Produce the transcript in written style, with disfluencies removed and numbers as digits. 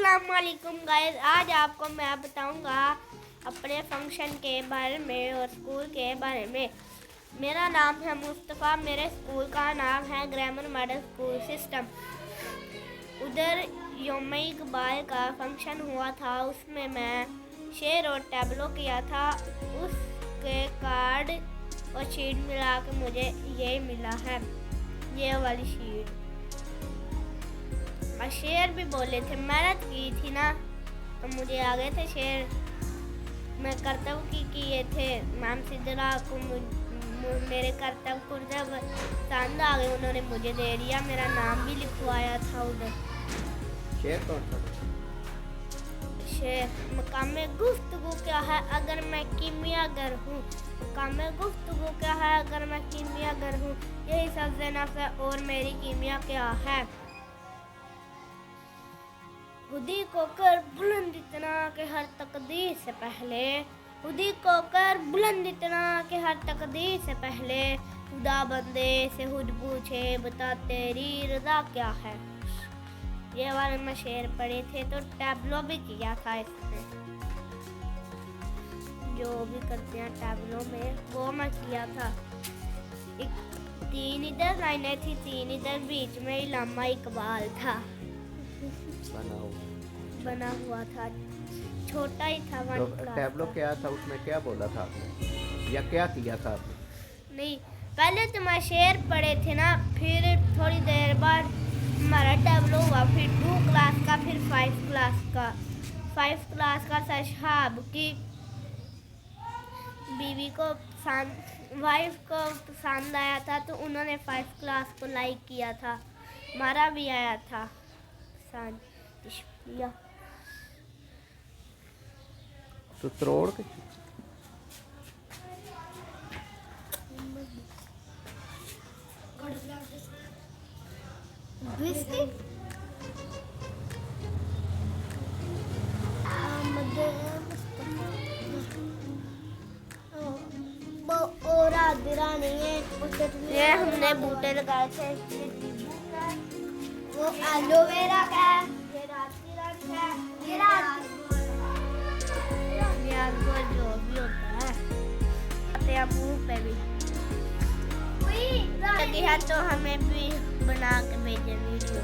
अस्सलामुअलैकुम गाइस, आज आपको मैं बताऊंगा अपने फंक्शन के बारे में और स्कूल के बारे में। मेरा नाम है मुस्तफ़ा, मेरे स्कूल का नाम है ग्रामर मॉडल स्कूल सिस्टम। उधर यौम-ए-इक़बाल का फंक्शन हुआ था, उसमें मैं शेर और टैबलो किया था। उसके कार्ड और शीट मिला के मुझे ये मिला है, ये वाली शीट। और शेर भी बोले थे, मेहनत की थी ना तो मुझे आ गए थे शेर। मैं कर्तव्य किए थे, मैम सिद्धरा को मेरे कर्तव्य को जब पसंद आ गए उन्होंने मुझे दे दिया, मेरा नाम भी लिखवाया था उधर। शेर कौन सा? शेर मकाम गुफ्तगू क्या है अगर मैं कीमियागर हूँ, मकाम गुफ्तगू क्या है अगर मैं कीमियागर हूँ, यही सब्ज़ नफ़्स है और मेरी कीमिया क्या है। खुदी को कर बुलंद इतना कि हर तकदीर से पहले, खुदी को कर बुलंद इतना कि हर तकदीर से पहले, खुदा बंदे से खुद पूछे बता तेरी रज़ा क्या है। ये वाले में शेर पढ़े थे तो टैबलो भी किया था इसमें, जो भी करते हैं टैबलो में वो मैं किया था। एक 3 इधर लाइनें थी, 3 इधर, बीच में इलामा इकबाल था बना हुआ था, छोटा ही था। तो टैबलो क्या था, उसमें क्या बोला था आपने या क्या किया था आपने? नहीं, पहले तो मैं शेर पढ़े थे ना, फिर थोड़ी देर बाद हमारा टैबलो हुआ, फिर 2 क्लास का, फिर 5 क्लास का। 5 क्लास का साहब की बीवी को वाइफ को पसंद आया था तो उन्होंने 5 क्लास को लाइक किया था, हमारा भी आया था पसंद। तो त्रोड़ के और आदिरा नहीं है, ये हमने बूटे लगाए थे, वो एलोवेरा का है, ये राती का है, ये जो भी होता है मुंह पे भी लगी है तो हमें भी बना के भेजे वीडियो।